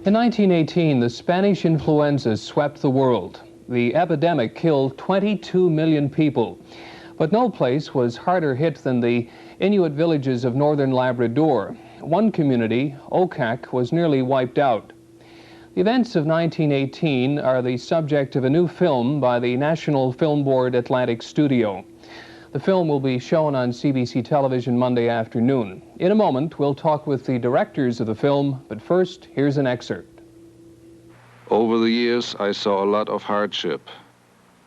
In 1918, the Spanish influenza swept the world. The epidemic killed 22 million people. But no place was harder hit than the Inuit villages of northern Labrador. One community, Okak, was nearly wiped out. The events of 1918 are the subject of a new film by the National Film Board Atlantic Studio. The film will be shown on CBC television Monday afternoon. In a moment, we'll talk with the directors of the film, but first, here's an excerpt. Over the years, I saw a lot of hardship,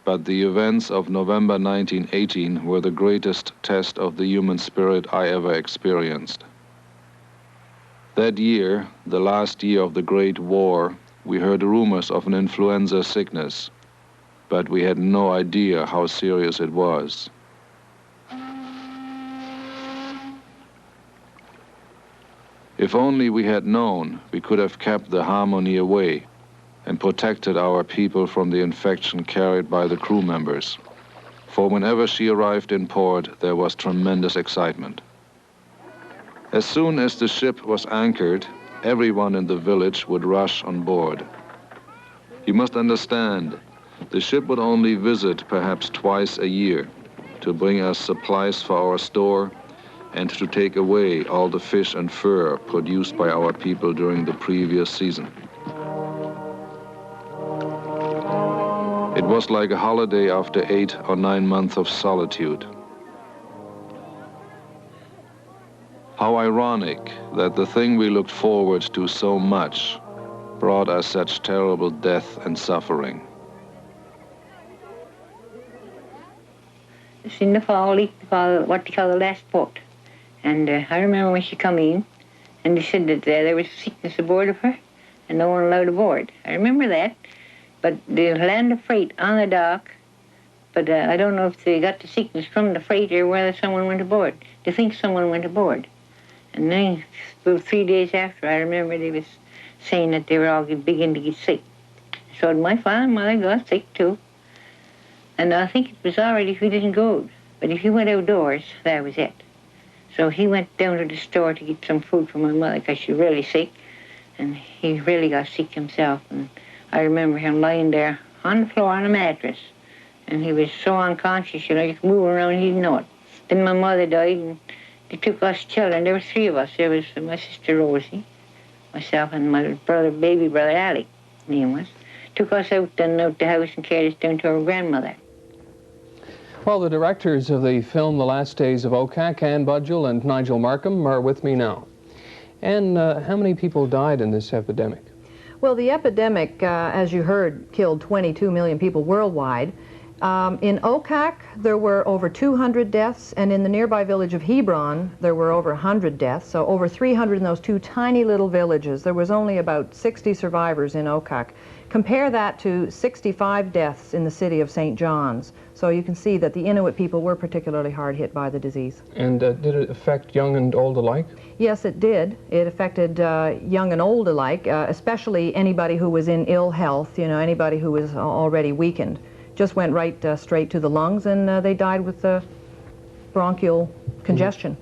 but the events of November 1918 were the greatest test of the human spirit I ever experienced. That year, the last year of the Great War, we heard rumors of an influenza sickness, but we had no idea how serious it was. If only we had known, we could have kept the harmony away and protected our people from the infection carried by the crew members. For whenever she arrived in port, there was tremendous excitement. As soon as the ship was anchored, everyone in the village would rush on board. You must understand, the ship would only visit perhaps twice a year to bring us supplies for our store and to take away all the fish and fur produced by our people during the previous season. It was like a holiday after 8 or 9 months of solitude. How ironic that the thing we looked forward to so much brought us such terrible death and suffering. It's in the fall, what they call the last boat. And I remember when she come in, and they said that there was sickness aboard of her, and no one allowed aboard. I remember that, but they landed the freight on the dock, but I don't know if they got the sickness from the freight or whether someone went aboard. They think someone went aboard. And then, about 3 days after, I remember they was saying that they were all beginning to get sick. So my father and mother got sick too. And I think it was all right if he didn't go, but if he went outdoors, that was it. So he went down to the store to get some food for my mother because she was really sick, and he really got sick himself. And I remember him lying there on the floor on a mattress, and he was so unconscious, you know, you could move around and he didn't know it. Then my mother died, and they took us children. There were 3 of us. There was my sister Rosie, myself, and my brother, baby brother Alec, name was. Took us out the house and carried us down to our grandmother. Well, the directors of the film The Last Days of Okak, Ann Budgell and Nigel Markham, are with me now. And how many people died in this epidemic? Well, the epidemic, as you heard, killed 22 million people worldwide. In Okak, there were over 200 deaths, and in the nearby village of Hebron, there were over 100 deaths, so over 300 in those 2 tiny little villages. There was only about 60 survivors in Okak. Compare that to 65 deaths in the city of St. John's. So you can see that the Inuit people were particularly hard hit by the disease. And did it affect young and old alike? Yes, it did. It affected young and old alike, especially anybody who was in ill health, you know, anybody who was already weakened. Just went right straight to the lungs, and they died with bronchial congestion.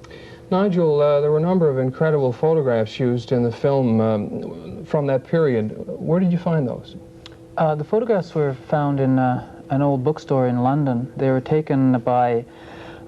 Nigel, there were a number of incredible photographs used in the film from that period. Where did you find those? The photographs were found in an old bookstore in London. They were taken by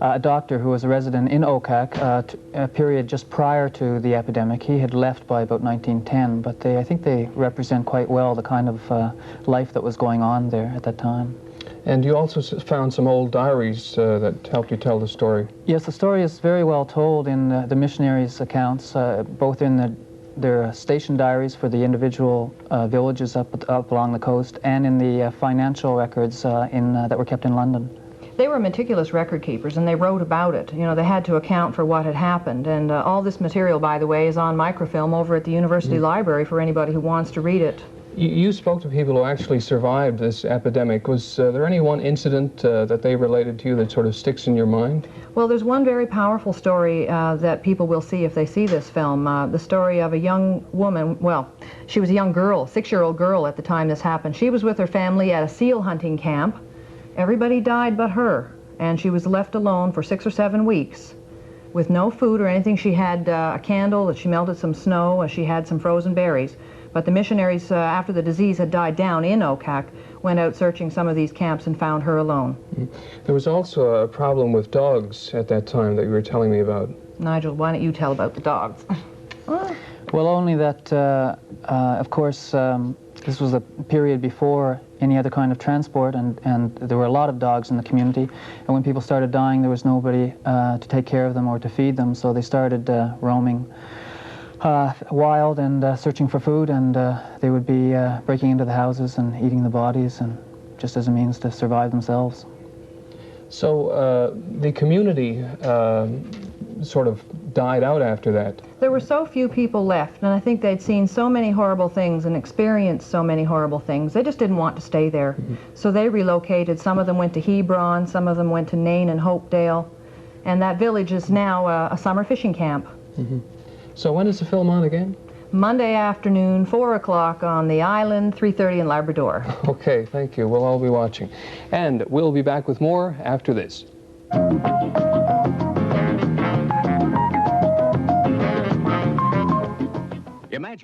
a doctor who was a resident in Okak, a period just prior to the epidemic. He had left by about 1910, but I think they represent quite well the kind of life that was going on there at that time. And you also found some old diaries that helped you tell the story. Yes, the story is very well told in the missionaries' accounts, both in their station diaries for the individual villages up along the coast, and in the financial records that were kept in London. They were meticulous record keepers, and they wrote about it. You know, they had to account for what had happened. And all this material, by the way, is on microfilm over at the University Library for anybody who wants to read it. You spoke to people who actually survived this epidemic. Was there any one incident that they related to you that sort of sticks in your mind? Well, there's one very powerful story that people will see if they see this film. The story of a young woman, well, she was a young girl, 6-year-old girl at the time this happened. She was with her family at a seal hunting camp. Everybody died but her, and she was left alone for 6 or 7 weeks with no food or anything. She had a candle that she melted some snow, and she had some frozen berries. But the missionaries, after the disease had died down in Okak, went out searching some of these camps and found her alone. There was also a problem with dogs at that time that you were telling me about. Nigel, why don't you tell about the dogs? Well, only that, of course, this was a period before any other kind of transport, and there were a lot of dogs in the community. And when people started dying, there was nobody to take care of them or to feed them, so they started roaming wild and searching for food, and they would be breaking into the houses and eating the bodies, and just as a means to survive themselves. So the community sort of died out after that. There were so few people left, and I think they'd seen so many horrible things and experienced so many horrible things. They just didn't want to stay there. So they relocated. Some of them went to Hebron, some of them went to Nain and Hopedale, and that village is now a summer fishing camp. So when is the film on again? Monday afternoon, 4 o'clock on the island, 3:30 in Labrador. Okay, thank you. We'll all be watching. And we'll be back with more after this.